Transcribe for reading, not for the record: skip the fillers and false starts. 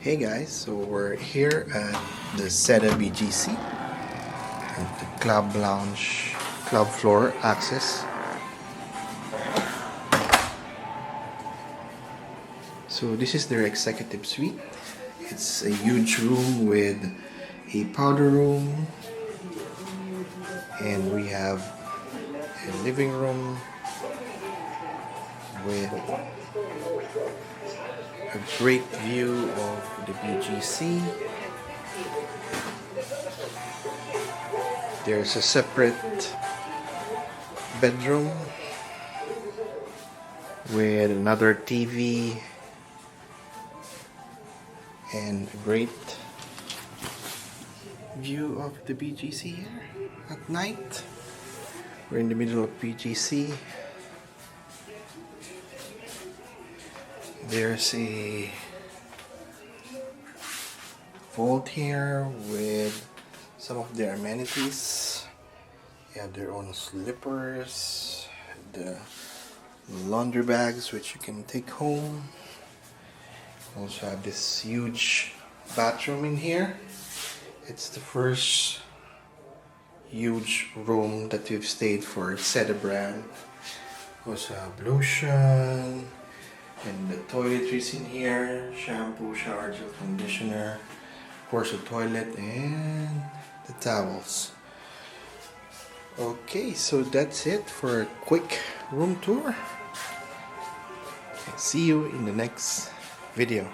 Hey guys, so we're here at the Seda BGC at the club lounge, club floor access. So this is their executive suite. It's a huge room with a powder room, and we have a living room with a great view of the BGC. There's a separate bedroom with another TV and a great view of the BGC here at night. We're in the middle of BGC. There's a vault here with some of their amenities. You have their own slippers, the laundry bags which you can take home. Also have this huge bathroom in here. It's the first huge room that we've stayed for Seda brand. Also have lotion and the toiletries in here, shampoo, shower gel, conditioner, of course a toilet and the towels. Okay, so that's it for a quick room tour. See you in the next video.